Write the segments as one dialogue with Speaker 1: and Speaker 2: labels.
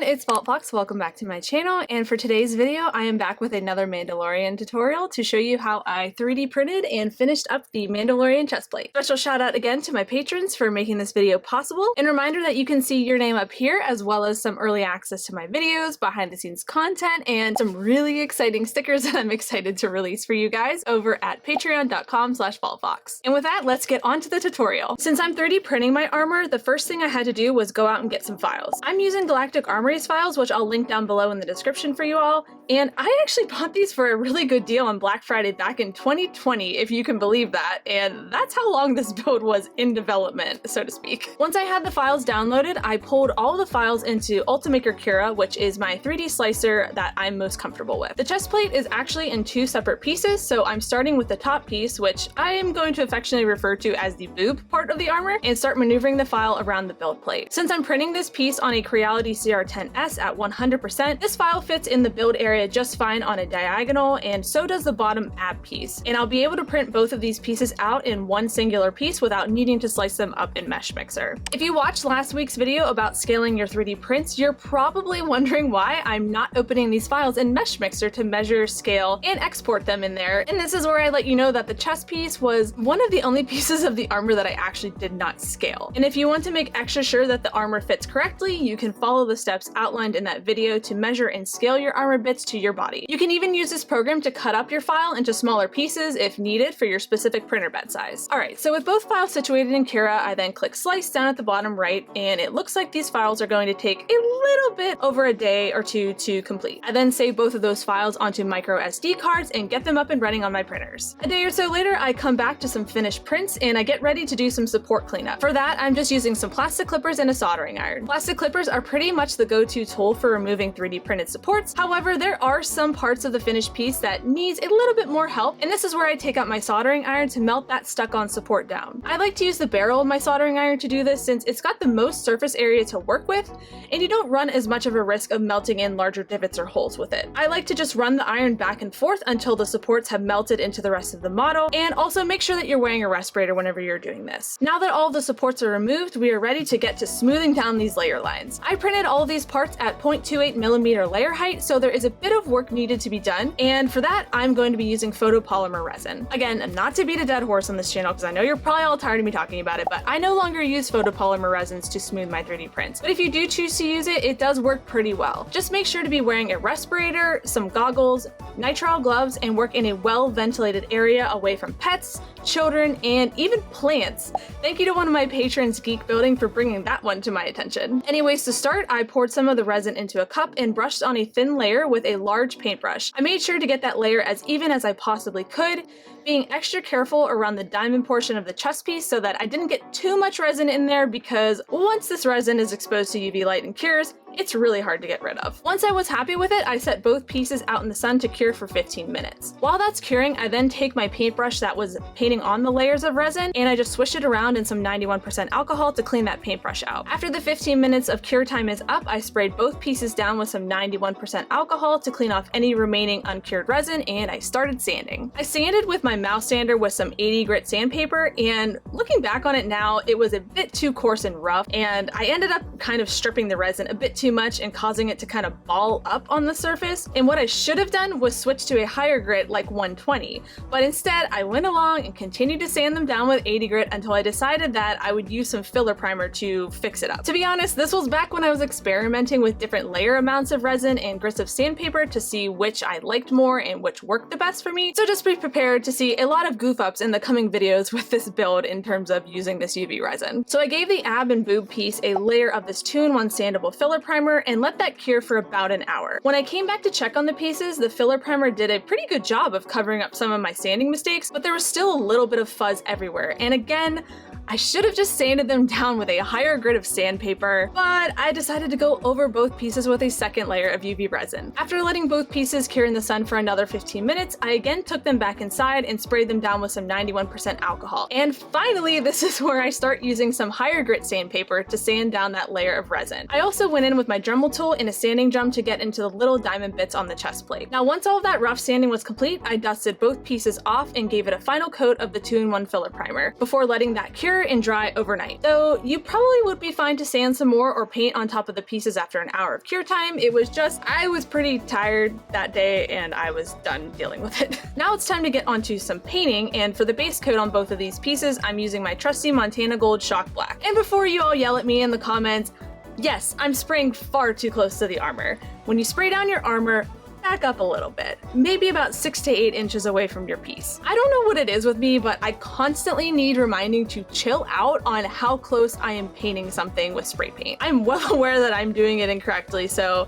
Speaker 1: it's Fox. Welcome back to my channel, and for today's video I am back with another Mandalorian tutorial to show you how I 3D printed and finished up the Mandalorian chestplate. Special shout out again to my patrons for making this video possible, and reminder that you can see your name up here as well as some early access to my videos, behind the scenes content, and some really exciting stickers that I'm excited to release for you guys over at patreon.com/vaultfox. And with that, let's get on to the tutorial. Since I'm 3D printing my armor, the first thing I had to do was go out and get some files. I'm using Galactic Armory's files, which I'll link down below in the description for you all, and I actually bought these for a really good deal on Black Friday back in 2020, if you can believe that, and that's how long this build was in development, so to speak. Once I had the files downloaded, I pulled all the files into Ultimaker Cura, which is my 3D slicer that I'm most comfortable with. The chest plate is actually in two separate pieces, so I'm starting with the top piece, which I am going to affectionately refer to as the boob part of the armor, and start maneuvering the file around the build plate. Since I'm printing this piece on a Creality CR10S at 100%, this file fits in the build area just fine on a diagonal, and so does the bottom ab piece. And I'll be able to print both of these pieces out in one singular piece without needing to slice them up in Mesh Mixer. If you watched last week's video about scaling your 3D prints, you're probably wondering why I'm not opening these files in Mesh Mixer to measure, scale, and export them in there. And this is where I let you know that the chest piece was one of the only pieces of the armor that I actually did not scale. And if you want to make extra sure that the armor fits correctly, you can follow the steps outlined in that video to measure and scale your armor bits to your body. You can even use this program to cut up your file into smaller pieces if needed for your specific printer bed size. Alright, so with both files situated in Cura, I then click slice down at the bottom right, and it looks like these files are going to take a little bit over a day or two to complete. I then save both of those files onto micro SD cards and get them up and running on my printers. A day or so later, I come back to some finished prints and I get ready to do some support cleanup. For that, I'm just using some plastic clippers and a soldering iron. Plastic clippers are pretty much the go-to tool for removing 3D printed supports. However, there are some parts of the finished piece that needs a little bit more help, and this is where I take out my soldering iron to melt that stuck-on support down. I like to use the barrel of my soldering iron to do this since it's got the most surface area to work with, and you don't run as much of a risk of melting in larger divots or holes with it. I like to just run the iron back and forth until the supports have melted into the rest of the model, and also make sure that you're wearing a respirator whenever you're doing this. Now that all the supports are removed, we are ready to get to smoothing down these layer lines. I printed all of these parts at 0.28mm layer height, so there is a bit of work needed to be done, and for that I'm going to be using photopolymer resin. Again, not to beat a dead horse on this channel because I know you're probably all tired of me talking about it, but I no longer use photopolymer resins to smooth my 3D prints. But if you do choose to use it, it does work pretty well. Just make sure to be wearing a respirator, some goggles, nitrile gloves, and work in a well-ventilated area away from pets, children, and even plants. Thank you to one of my patrons, Geek Building, for bringing that one to my attention. Anyways, to start, I poured some of the resin into a cup and brushed on a thin layer with a large paintbrush. I made sure to get that layer as even as I possibly could, being extra careful around the diamond portion of the chest piece so that I didn't get too much resin in there, because once this resin is exposed to UV light and cures, it's really hard to get rid of. Once I was happy with it, I set both pieces out in the sun to cure for 15 minutes. While that's curing, I then take my paintbrush that was painting on the layers of resin and I just swish it around in some 91% alcohol to clean that paintbrush out. After the 15 minutes of cure time is up, I sprayed both pieces down with some 91% alcohol to clean off any remaining uncured resin, and I started sanding. I sanded with my mouse sander with some 80 grit sandpaper, and looking back on it now, it was a bit too coarse and rough, and I ended up kind of stripping the resin a bit too much and causing it to kind of ball up on the surface. And what I should have done was switch to a higher grit like 120, but instead I went along and continued to sand them down with 80 grit until I decided that I would use some filler primer to fix it up. To be honest, this was back when I was experimenting with different layer amounts of resin and grits of sandpaper to see which I liked more and which worked the best for me, so just be prepared to see a lot of goof ups in the coming videos with this build in terms of using this UV resin. So I gave the ab and boob piece a layer of this 2-in-1 sandable filler primer and let that cure for about an hour. When I came back to check on the pieces, the filler primer did a pretty good job of covering up some of my sanding mistakes, but there was still a little bit of fuzz everywhere. And again, I should have just sanded them down with a higher grit of sandpaper, but I decided to go over both pieces with a second layer of UV resin. After letting both pieces cure in the sun for another 15 minutes, I again took them back inside and sprayed them down with some 91% alcohol. And finally, this is where I start using some higher grit sandpaper to sand down that layer of resin. I also went in with my Dremel tool and a sanding drum to get into the little diamond bits on the chest plate. Now, once all of that rough sanding was complete, I dusted both pieces off and gave it a final coat of the 2-in-1 filler primer before letting that cure cure and dry overnight. Though you probably would be fine to sand some more or paint on top of the pieces after an hour of cure time. It was just, I was pretty tired that day and I was done dealing with it. Now it's time to get onto some painting, and for the base coat on both of these pieces, I'm using my trusty Montana Gold Shock Black. And before you all yell at me in the comments, yes, I'm spraying far too close to the armor. When you spray down your armor, back up a little bit, maybe about 6 to 8 inches away from your piece. I don't know what it is with me, but I constantly need reminding to chill out on how close I am painting something with spray paint. I'm well aware that I'm doing it incorrectly, so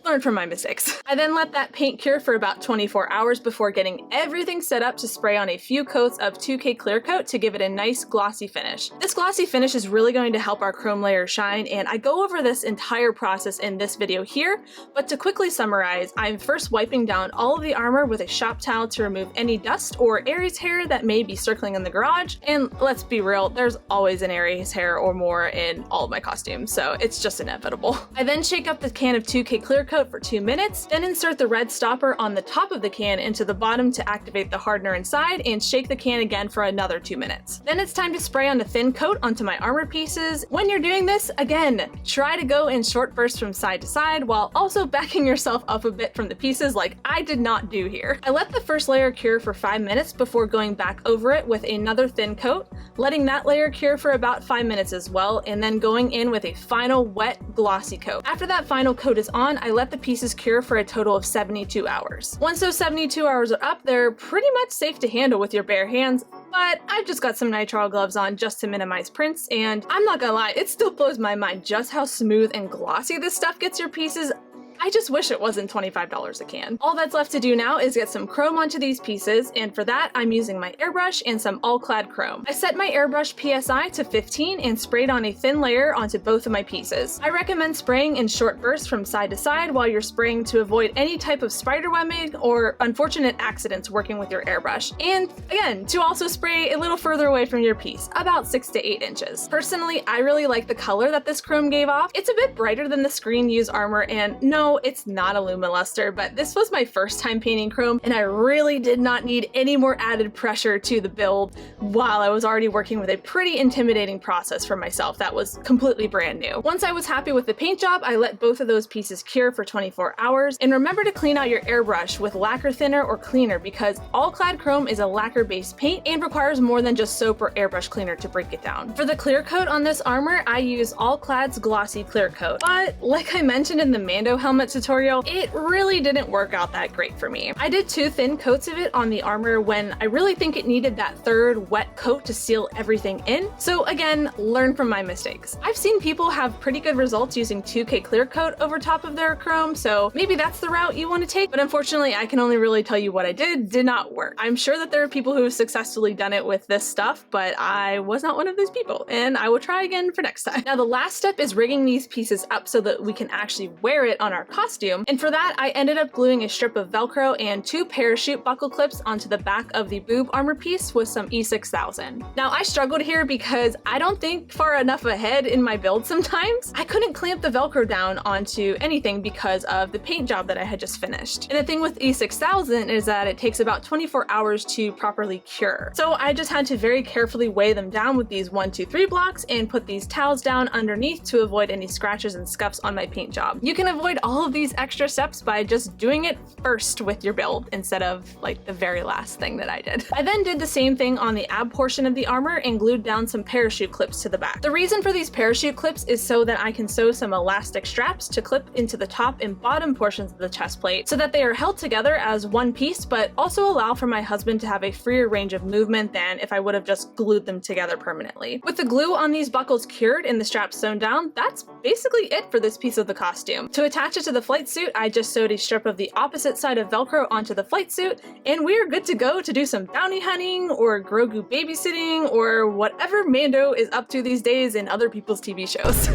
Speaker 1: learn from my mistakes. I then let that paint cure for about 24 hours before getting everything set up to spray on a few coats of 2K clear coat to give it a nice glossy finish. This glossy finish is really going to help our chrome layer shine, and I go over this entire process in this video here, but to quickly summarize, I'm first wiping down all of the armor with a shop towel to remove any dust or Aries hair that may be circling in the garage, and let's be real, there's always an Aries hair or more in all of my costumes, so it's just inevitable. I then shake up the can of 2K clear coat for 2 minutes, then insert the red stopper on the top of the can into the bottom to activate the hardener inside, and shake the can again for another 2 minutes. Then it's time to spray on a thin coat onto my armor pieces. When you're doing this, again, try to go in short bursts from side to side while also backing yourself up a bit from the pieces like I did not do here. I let the first layer cure for 5 minutes before going back over it with another thin coat, letting that layer cure for about 5 minutes as well, and then going in with a final wet glossy coat. After that final coat is on, I let the pieces cure for a total of 72 hours. Once those 72 hours are up, they're pretty much safe to handle with your bare hands, but I've just got some nitrile gloves on just to minimize prints, and I'm not gonna lie, it still blows my mind just how smooth and glossy this stuff gets your pieces. I just wish it wasn't $25 a can. All that's left to do now is get some chrome onto these pieces, and for that I'm using my airbrush and some all-clad chrome. I set my airbrush PSI to 15 and sprayed on a thin layer onto both of my pieces. I recommend spraying in short bursts from side to side while you're spraying to avoid any type of spider webbing or unfortunate accidents working with your airbrush. And again, to also spray a little further away from your piece, about 6 to 8 inches. Personally, I really like the color that this chrome gave off. It's a bit brighter than the screen used armor, and no, it's not a Lumiluster, but this was my first time painting chrome, and I really did not need any more added pressure to the build while I was already working with a pretty intimidating process for myself that was completely brand new. Once I was happy with the paint job, I let both of those pieces cure for 24 hours, and remember to clean out your airbrush with lacquer thinner or cleaner because all-clad chrome is a lacquer-based paint and requires more than just soap or airbrush cleaner to break it down. For the clear coat on this armor, I use All-Clad's glossy clear coat, but like I mentioned in the Mando helmet tutorial, it really didn't work out that great for me. I did 2 thin coats of it on the armor when I really think it needed that third wet coat to seal everything in. So again, learn from my mistakes. I've seen people have pretty good results using 2K clear coat over top of their chrome, so maybe that's the route you want to take, but unfortunately I can only really tell you what I did not work. I'm sure that there are people who have successfully done it with this stuff, but I was not one of those people, and I will try again for next time. Now the last step is rigging these pieces up so that we can actually wear it on our costume, and for that I ended up gluing a strip of Velcro and 2 parachute buckle clips onto the back of the boob armor piece with some E6000. Now I struggled here because I don't think far enough ahead in my build sometimes. I couldn't clamp the Velcro down onto anything because of the paint job that I had just finished. And the thing with E6000 is that it takes about 24 hours to properly cure. So I just had to very carefully weigh them down with these 1, 2, 3 blocks and put these towels down underneath to avoid any scratches and scuffs on my paint job. You can avoid all of these extra steps by just doing it first with your build instead of like the very last thing that I did. I then did the same thing on the ab portion of the armor and glued down some parachute clips to the back. The reason for these parachute clips is so that I can sew some elastic straps to clip into the top and bottom portions of the chest plate so that they are held together as one piece, but also allow for my husband to have a freer range of movement than if I would have just glued them together permanently. With the glue on these buckles cured and the straps sewn down, that's basically it for this piece of the costume. To attach it to the flight suit, I just sewed a strip of the opposite side of Velcro onto the flight suit, and we're good to go to do some bounty hunting or Grogu babysitting or whatever Mando is up to these days in other people's TV shows.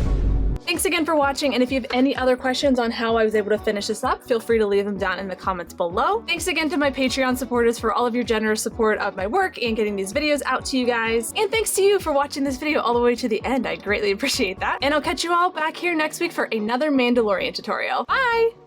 Speaker 1: Thanks again for watching, and if you have any other questions on how I was able to finish this up, feel free to leave them down in the comments below. Thanks again to my Patreon supporters for all of your generous support of my work and getting these videos out to you guys. And thanks to you for watching this video all the way to the end. I greatly appreciate that. And I'll catch you all back here next week for another Mandalorian tutorial. Bye!